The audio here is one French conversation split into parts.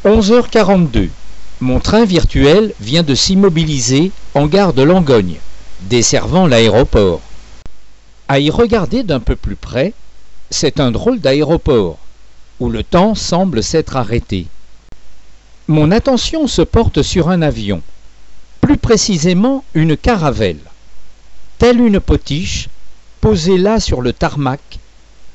11h42. Mon train virtuel vient de s'immobiliser en gare de Langogne, desservant l'aéroport. À y regarder d'un peu plus près, c'est un drôle d'aéroport, où le temps semble s'être arrêté. Mon attention se porte sur un avion, plus précisément une caravelle, telle une potiche, posée là sur le tarmac.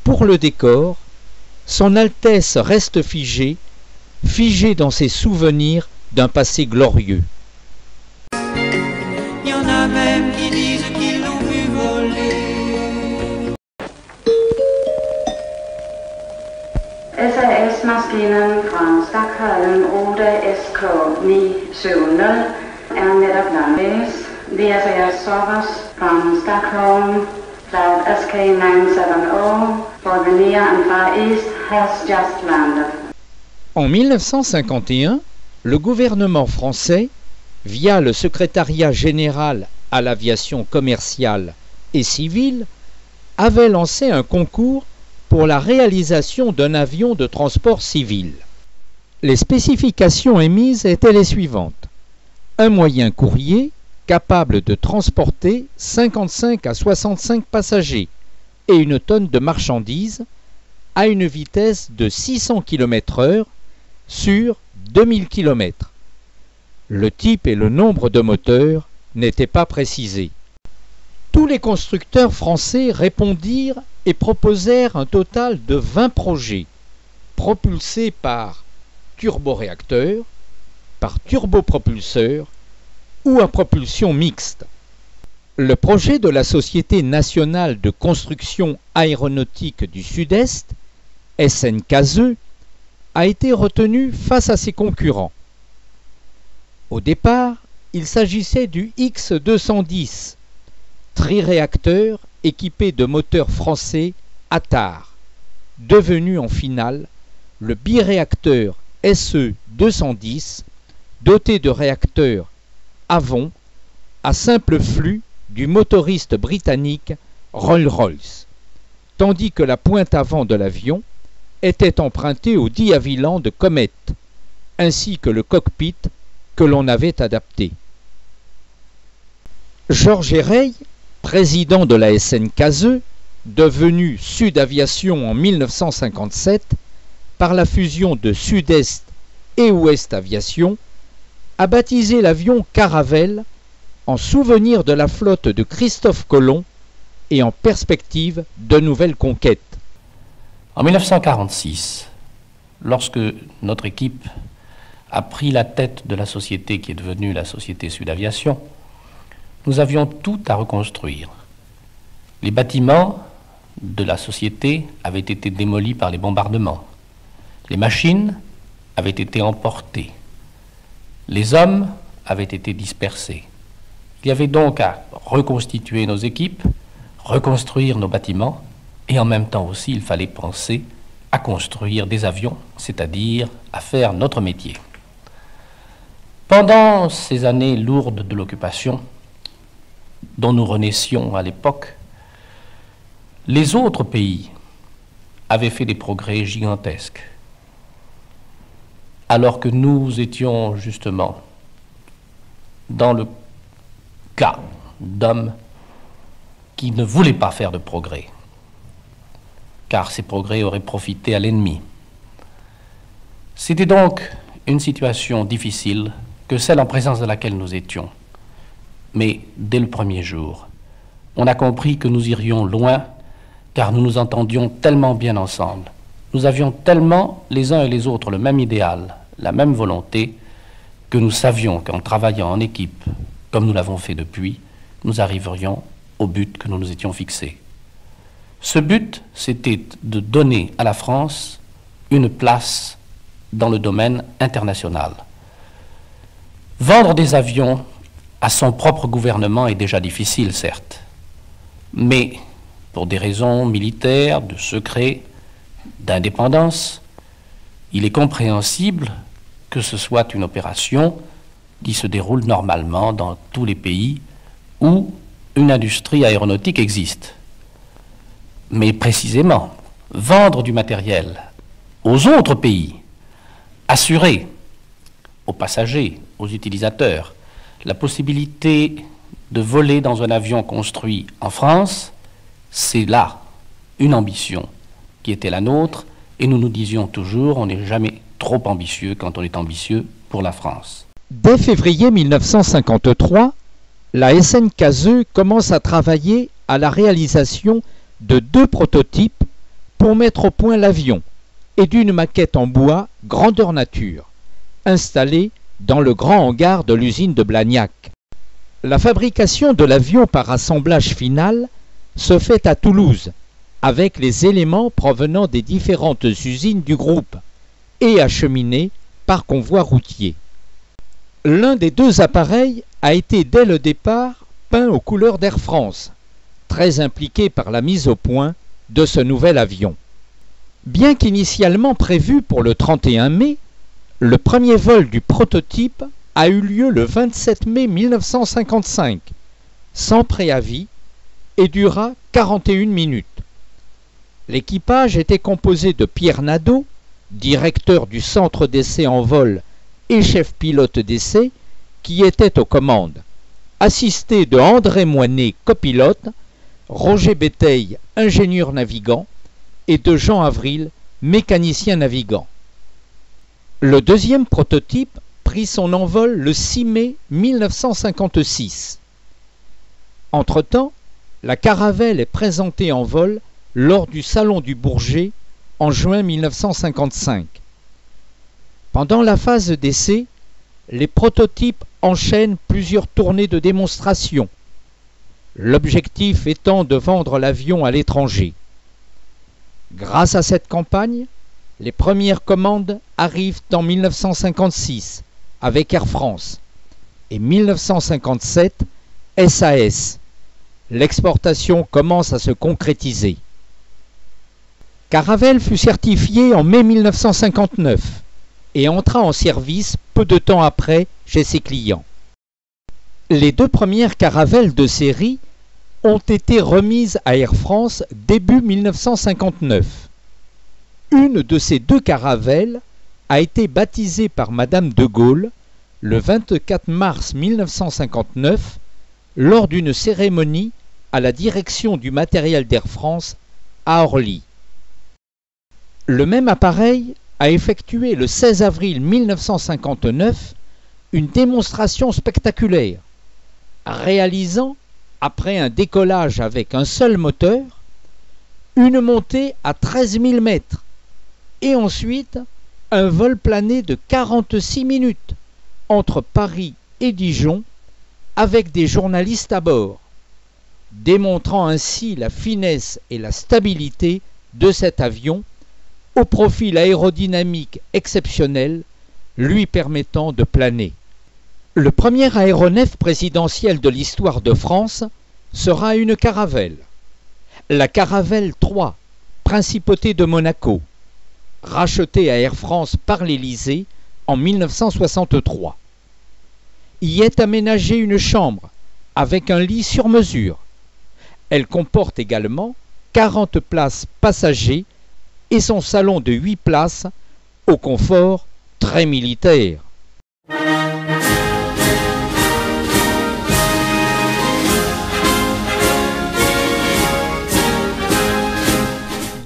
Pour le décor, son Altesse reste figée dans ses souvenirs d'un passé glorieux. Il y en a même qui disent qu'ils l'ont vu voler. SAS-maskinen fra Stockholm Rute SK 970 er netop landet. The SAS Sovas from Stockholm Cloud SK 970 for the Near and Far East has just landed. En 1951, le gouvernement français, via le secrétariat général à l'aviation commerciale et civile, avait lancé un concours pour la réalisation d'un avion de transport civil. Les spécifications émises étaient les suivantes. Un moyen courrier capable de transporter 55 à 65 passagers et une tonne de marchandises à une vitesse de 600 km/h sur 2000 km. Le type et le nombre de moteurs n'étaient pas précisés. Tous les constructeurs français répondirent et proposèrent un total de 20 projets, propulsés par turboréacteur, par turbopropulseur ou à propulsion mixte. Le projet de la Société nationale de construction aéronautique du Sud-Est, SNKSE, a été retenu face à ses concurrents. Au départ, il s'agissait du X210, triréacteur équipé de moteurs français ATAR, devenu en finale le biréacteur SE210, doté de réacteurs Avon à simple flux du motoriste britannique Rolls-Royce, tandis que la pointe avant de l'avion était emprunté au dit Havilland de Comet, ainsi que le cockpit que l'on avait adapté. Georges Éreille, président de la SNKSE, devenu Sud Aviation en 1957, par la fusion de Sud-Est et Ouest Aviation, a baptisé l'avion Caravelle en souvenir de la flotte de Christophe Colomb et en perspective de nouvelles conquêtes. En 1946, lorsque notre équipe a pris la tête de la société qui est devenue la Société Sud Aviation, nous avions tout à reconstruire. Les bâtiments de la société avaient été démolis par les bombardements. Les machines avaient été emportées. Les hommes avaient été dispersés. Il y avait donc à reconstituer nos équipes, reconstruire nos bâtiments, et en même temps aussi, il fallait penser à construire des avions, c'est-à-dire à faire notre métier. Pendant ces années lourdes de l'occupation, dont nous renaissions à l'époque, les autres pays avaient fait des progrès gigantesques, alors que nous étions justement dans le cas d'hommes qui ne voulaient pas faire de progrès, car ces progrès auraient profité à l'ennemi. C'était donc une situation difficile que celle en présence de laquelle nous étions. Mais dès le premier jour, on a compris que nous irions loin, car nous nous entendions tellement bien ensemble. Nous avions tellement les uns et les autres le même idéal, la même volonté, que nous savions qu'en travaillant en équipe, comme nous l'avons fait depuis, nous arriverions au but que nous nous étions fixés. Ce but, c'était de donner à la France une place dans le domaine international. Vendre des avions à son propre gouvernement est déjà difficile, certes, mais pour des raisons militaires, de secret, d'indépendance, il est compréhensible que ce soit une opération qui se déroule normalement dans tous les pays où une industrie aéronautique existe. Mais précisément, vendre du matériel aux autres pays, assurer aux passagers, aux utilisateurs, la possibilité de voler dans un avion construit en France, c'est là une ambition qui était la nôtre, et nous nous disions toujours, on n'est jamais trop ambitieux quand on est ambitieux pour la France. Dès février 1953, la SNKZE commence à travailler à la réalisation de 2 prototypes pour mettre au point l'avion et d'une maquette en bois grandeur nature, installée dans le grand hangar de l'usine de Blagnac. La fabrication de l'avion par assemblage final se fait à Toulouse, avec les éléments provenant des différentes usines du groupe et acheminés par convoi routier. L'un des 2 appareils a été dès le départ peint aux couleurs d'Air France, très impliqué par la mise au point de ce nouvel avion. Bien qu'initialement prévu pour le 31 mai, le premier vol du prototype a eu lieu le 27 mai 1955, sans préavis, et dura 41 minutes. L'équipage était composé de Pierre Nadeau, directeur du centre d'essai en vol et chef pilote d'essai, qui était aux commandes, assisté de André Moinet, copilote, Roger Béteille, ingénieur navigant, et de Jean Avril, mécanicien navigant. Le deuxième prototype prit son envol le 6 mai 1956. Entre-temps, la Caravelle est présentée en vol lors du Salon du Bourget en juin 1955. Pendant la phase d'essai, les prototypes enchaînent plusieurs tournées de démonstration, l'objectif étant de vendre l'avion à l'étranger. Grâce à cette campagne, les premières commandes arrivent en 1956 avec Air France et 1957 SAS. L'exportation commence à se concrétiser. Caravelle fut certifié en mai 1959 et entra en service peu de temps après chez ses clients. Les 2 premières Caravelles de série ont été remises à Air France début 1959. Une de ces 2 Caravelles a été baptisée par Madame de Gaulle le 24 mars 1959 lors d'une cérémonie à la direction du matériel d'Air France à Orly. Le même appareil a effectué le 16 avril 1959 une démonstration spectaculaire, réalisant, après un décollage avec un seul moteur, une montée à 13 000 mètres et ensuite un vol plané de 46 minutes entre Paris et Dijon avec des journalistes à bord, démontrant ainsi la finesse et la stabilité de cet avion au profil aérodynamique exceptionnel lui permettant de planer. Le premier aéronef présidentiel de l'histoire de France sera une Caravelle, la Caravelle 3, Principauté de Monaco, rachetée à Air France par l'Élysée en 1963. Y est aménagée une chambre avec un lit sur mesure. Elle comporte également 40 places passagers et son salon de 8 places au confort très militaire.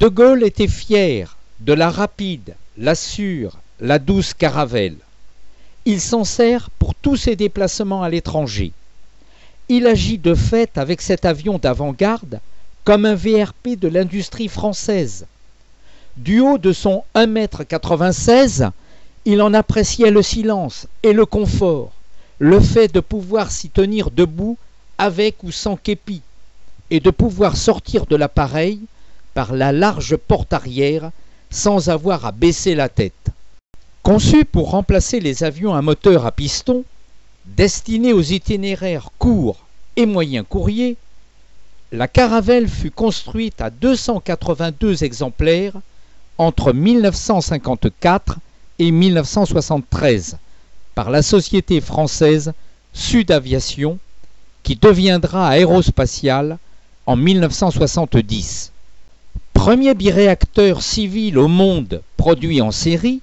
De Gaulle était fier de la rapide, la sûre, la douce Caravelle. Il s'en sert pour tous ses déplacements à l'étranger. Il agit de fait avec cet avion d'avant-garde comme un VRP de l'industrie française. Du haut de son 1,96 m, il en appréciait le silence et le confort, le fait de pouvoir s'y tenir debout avec ou sans képi, et de pouvoir sortir de l'appareil par la large porte arrière sans avoir à baisser la tête. Conçu pour remplacer les avions à moteur à piston, destinés aux itinéraires courts et moyens courriers, la Caravelle fut construite à 282 exemplaires entre 1954 et 1973 par la société française Sud Aviation, qui deviendra Aérospatiale en 1970. Premier biréacteur civil au monde produit en série,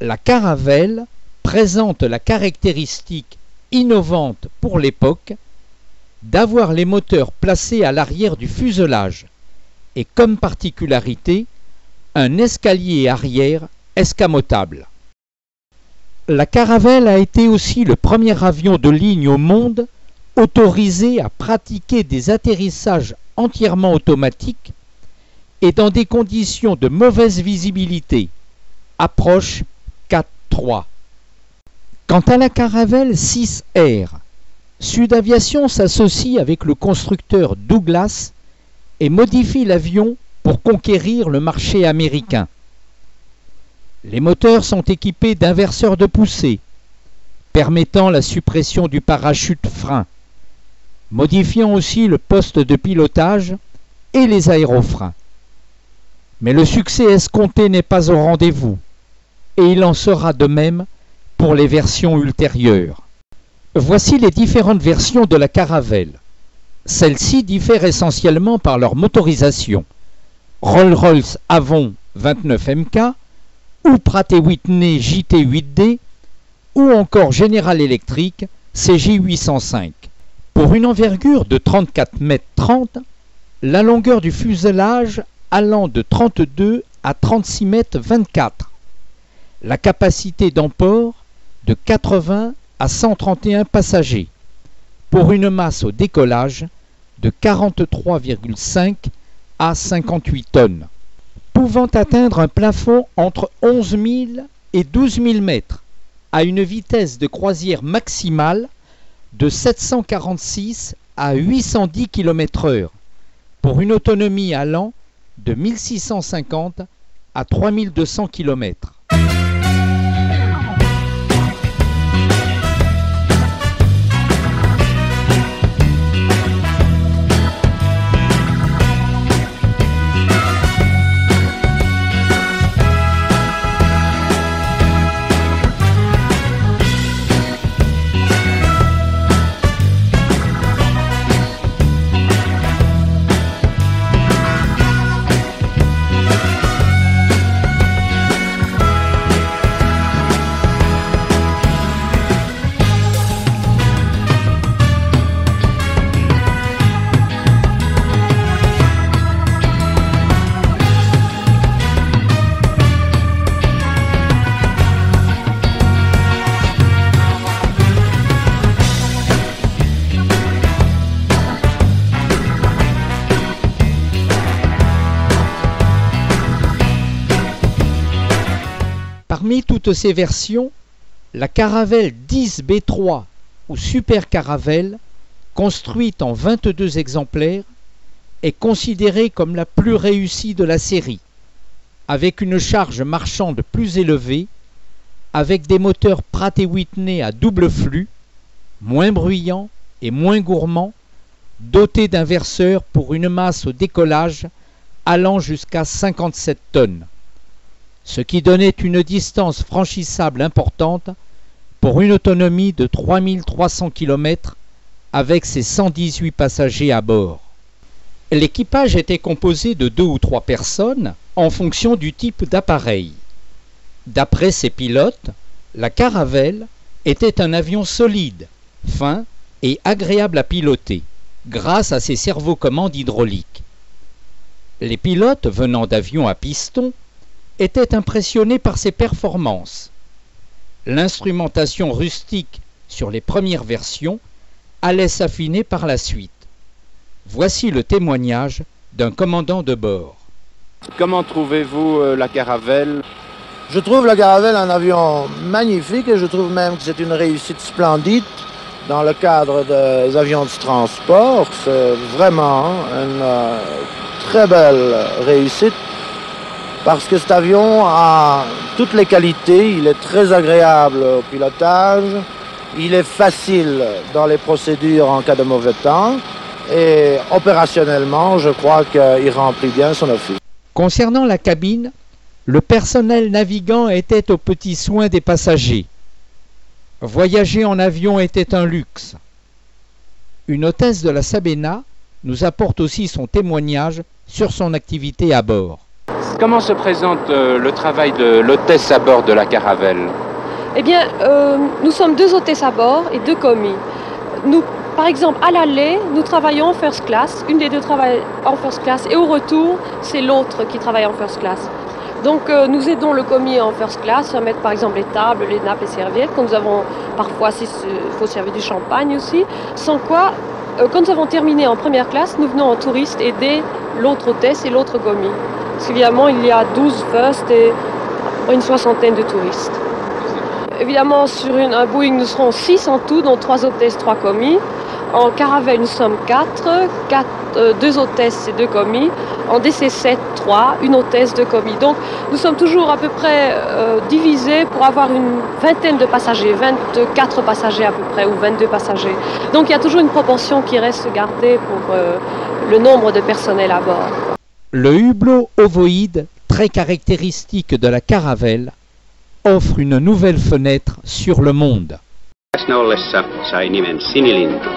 la Caravelle présente la caractéristique innovante pour l'époque d'avoir les moteurs placés à l'arrière du fuselage et comme particularité un escalier arrière escamotable. La Caravelle a été aussi le premier avion de ligne au monde autorisé à pratiquer des atterrissages entièrement automatiques et dans des conditions de mauvaise visibilité, approche 4-3. Quant à la Caravelle 6R, Sud Aviation s'associe avec le constructeur Douglas et modifie l'avion pour conquérir le marché américain. Les moteurs sont équipés d'inverseurs de poussée, permettant la suppression du parachute frein, modifiant aussi le poste de pilotage et les aérofreins. Mais le succès escompté n'est pas au rendez-vous, et il en sera de même pour les versions ultérieures. Voici les différentes versions de la Caravelle. Celles-ci diffèrent essentiellement par leur motorisation. Rolls-Royce Avon 29 MK, ou Pratt & Whitney JT8D, ou encore General Electric CJ805. Pour une envergure de 34 mètres 30, la longueur du fuselage allant de 32 à 36 mètres 24. La capacité d'emport de 80 à 131 passagers, pour une masse au décollage de 43,5 à 58 tonnes, pouvant atteindre un plafond entre 11 000 et 12 000 mètres, à une vitesse de croisière maximale de 746 à 810 km/h, pour une autonomie allant de 1650 à 3200 km. Parmi toutes ces versions, la Caravelle 10B3 ou Super Caravelle, construite en 22 exemplaires, est considérée comme la plus réussie de la série, avec une charge marchande plus élevée, avec des moteurs Pratt & Whitney à double flux, moins bruyants et moins gourmands, dotés d'inverseurs pour une masse au décollage allant jusqu'à 57 tonnes. Ce qui donnait une distance franchissable importante pour une autonomie de 3300 km avec ses 118 passagers à bord. L'équipage était composé de 2 ou 3 personnes en fonction du type d'appareil. D'après ses pilotes, la Caravelle était un avion solide, fin et agréable à piloter, grâce à ses servocommandes hydrauliques. Les pilotes venant d'avions à piston était impressionné par ses performances. L'instrumentation rustique sur les premières versions allait s'affiner par la suite. Voici le témoignage d'un commandant de bord. Comment trouvez-vous la Caravelle? Je trouve la Caravelle un avion magnifique et je trouve même que c'est une réussite splendide dans le cadre des avions de transport. C'est vraiment une très belle réussite. Parce que cet avion a toutes les qualités, il est très agréable au pilotage, il est facile dans les procédures en cas de mauvais temps, et opérationnellement, je crois qu'il remplit bien son office. Concernant la cabine, Le personnel navigant était aux petits soins des passagers. Voyager en avion était un luxe. Une hôtesse de la Sabena nous apporte aussi son témoignage sur son activité à bord. Comment se présente le travail de l'hôtesse à bord de la Caravelle? Eh bien, nous sommes 2 hôtesses à bord et 2 commis. Nous, par exemple, à l'aller, nous travaillons en first class. Une des 2 travaille en first class et au retour, c'est l'autre qui travaille en first class. Donc nous aidons le commis en first class à mettre par exemple les tables, les nappes, les serviettes. Quand nous avons parfois, s'il faut servir du champagne aussi. Sans quoi, quand nous avons terminé en première classe, nous venons en touriste aider l'autre hôtesse et l'autre commis. Parce qu'évidemment, il y a 12 first et une 60aine de touristes. Évidemment, sur un Boeing, nous serons 6 en tout, dont 3 hôtesses, 3 commis. En Caravelle, nous sommes 4, 2 hôtesses et 2 commis. En DC-7, 3, une hôtesse, 2 commis. Donc, nous sommes toujours à peu près divisés pour avoir une vingtaine de passagers, 24 passagers à peu près, ou 22 passagers. Donc, il y a toujours une proportion qui reste gardée pour le nombre de personnel à bord. Le hublot ovoïde, très caractéristique de la Caravelle, offre une nouvelle fenêtre sur le monde. Läsnä ollessa sai nimen Sinilintu.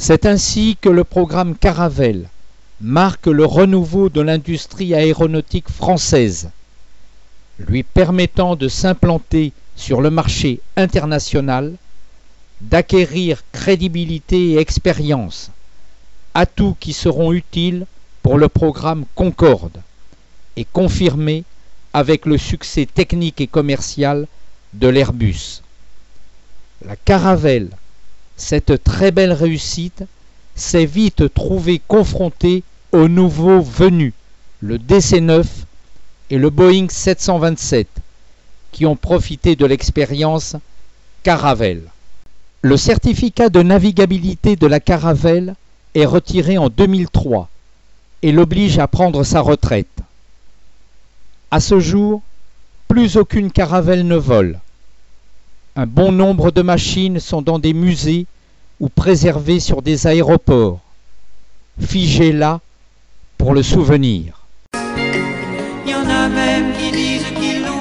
C'est ainsi que le programme Caravelle marque le renouveau de l'industrie aéronautique française, lui permettant de s'implanter sur le marché international, d'acquérir crédibilité et expérience, atouts qui seront utiles pour le programme Concorde et confirmés avec le succès technique et commercial de l'Airbus. La Caravelle, cette très belle réussite, s'est vite trouvée confrontée aux nouveaux venus, le DC-9 et le Boeing 727, qui ont profité de l'expérience Caravelle. Le certificat de navigabilité de la Caravelle est retiré en 2003 et l'oblige à prendre sa retraite. À ce jour, plus aucune Caravelle ne vole. Un bon nombre de machines sont dans des musées ou préservées sur des aéroports, figées là pour le souvenir. Il y en a même qui disent qu'ils l'ont